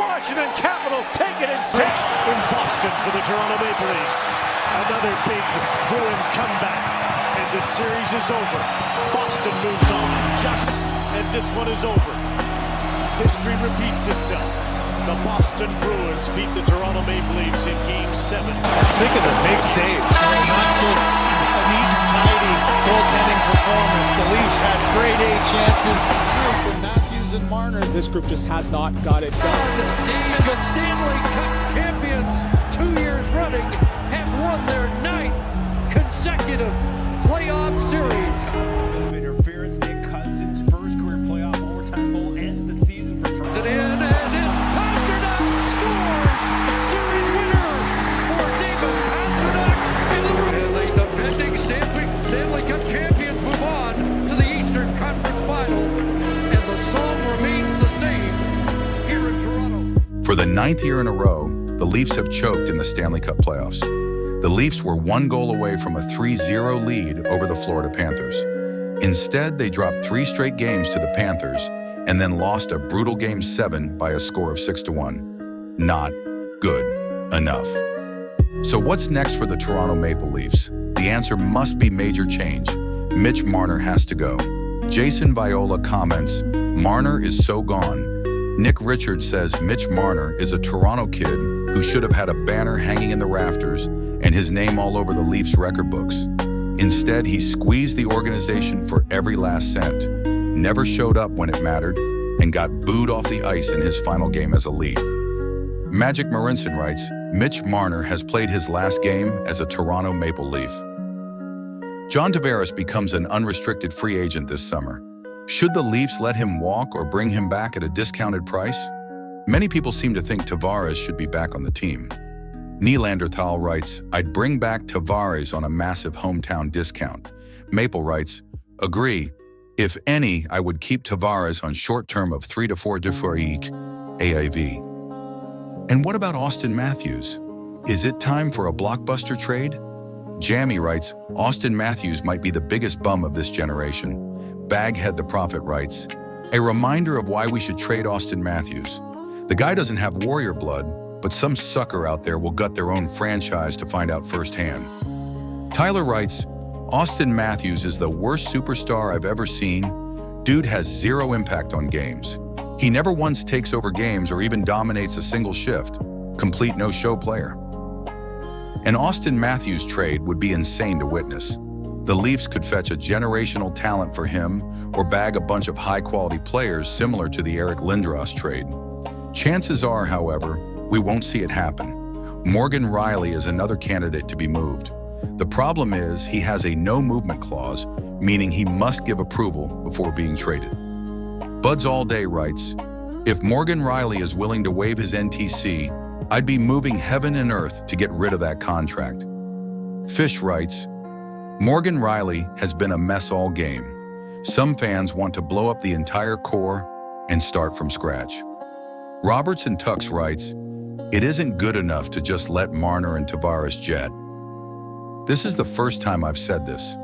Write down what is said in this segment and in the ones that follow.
Washington Capitals take it in 6. In Boston for the Toronto Maple Leafs. Another big Bruin comeback. And the series is over. Boston moves on. And this one is over. History repeats itself. The Boston Bruins beat the Toronto Maple Leafs in Game 7. Think of the big saves. Not just a neat and tidy goaltending performance. The Leafs had grade A chances. For Matthews and Marner, this group just has not got it done. The Stanley Cup champions 2 years running have won their 9th consecutive playoff series. Interference. Nick Cousins' first career playoff overtime goal ends the season for Toronto. And it's Pastrnak scores! Series winner for David Pastrnak. And the defending Stanley Cup champions move on to the Eastern Conference Final. And the song remains the same here in Toronto. For the 9th year in a row, the Leafs have choked in the Stanley Cup playoffs. The Leafs were 1 goal away from a 3-0 lead over the Florida Panthers. Instead, they dropped 3 straight games to the Panthers and then lost a brutal Game 7 by a score of 6-1. Not good enough. So what's next for the Toronto Maple Leafs? The answer must be major change. Mitch Marner has to go. Jason Viola comments, "Marner is so gone." Nick Richards says Mitch Marner is a Toronto kid who should have had a banner hanging in the rafters and his name all over the Leafs record books. Instead, he squeezed the organization for every last cent, never showed up when it mattered, and got booed off the ice in his final game as a Leaf. Magic Marinson writes, Mitch Marner has played his last game as a Toronto Maple Leaf. John Tavares becomes an unrestricted free agent this summer. Should the Leafs let him walk or bring him back at a discounted price? Many people seem to think Tavares should be back on the team. Nylander Thal writes, I'd bring back Tavares on a massive hometown discount. Maple writes, agree. If any, I would keep Tavares on short term of 3 to 4 different AAV. And what about Austin Matthews? Is it time for a blockbuster trade? Jamie writes, Austin Matthews might be the biggest bum of this generation. Baghead the Prophet writes, a reminder of why we should trade Austin Matthews. The guy doesn't have Warrior blood, but some sucker out there will gut their own franchise to find out firsthand. Tyler writes, Austin Matthews is the worst superstar I've ever seen. Dude has zero impact on games. He never once takes over games or even dominates a single shift. Complete no-show player. An Austin Matthews trade would be insane to witness. The Leafs could fetch a generational talent for him or bag a bunch of high-quality players similar to the Eric Lindros trade. Chances are, however, we won't see it happen. Morgan Rielly is another candidate to be moved. The problem is he has a no-movement clause, meaning he must give approval before being traded. Buds All Day writes, if Morgan Rielly is willing to waive his NTC, I'd be moving heaven and earth to get rid of that contract. Fish writes, Morgan Rielly has been a mess all game. Some fans want to blow up the entire core and start from scratch. Robertson Tux writes, it isn't good enough to just let Marner and Tavares jet. This is the first time I've said this,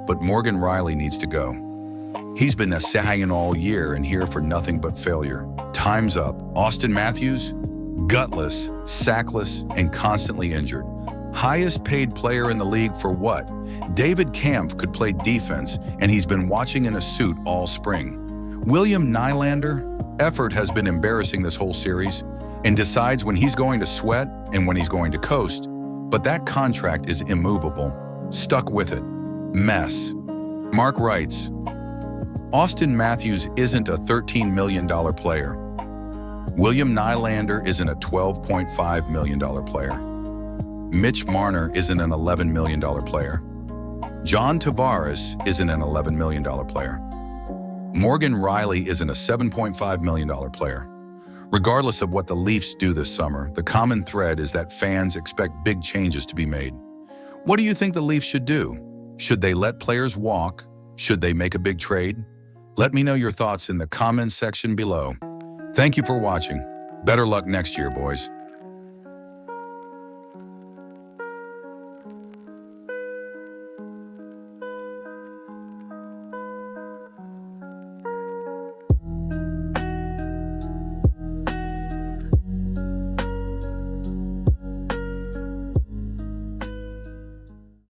but Morgan Rielly needs to go. He's been hanging all year and here for nothing but failure. Time's up. Austin Matthews, gutless, sackless, and constantly injured. Highest paid player in the league for what? David Kampf could play defense, and he's been watching in a suit all spring. William Nylander, effort has been embarrassing this whole series, and decides when he's going to sweat and when he's going to coast, but that contract is immovable. Stuck with it. Mess. Mark writes, Austin Matthews isn't a $13 million player. William Nylander isn't a $12.5 million player. Mitch Marner isn't an $11 million player. John Tavares isn't an $11 million player. Morgan Rielly isn't a $7.5 million player. Regardless of what the Leafs do this summer, the common thread is that fans expect big changes to be made. What do you think the Leafs should do? Should they let players walk? Should they make a big trade? Let me know your thoughts in the comments section below. Thank you for watching. Better luck next year, boys.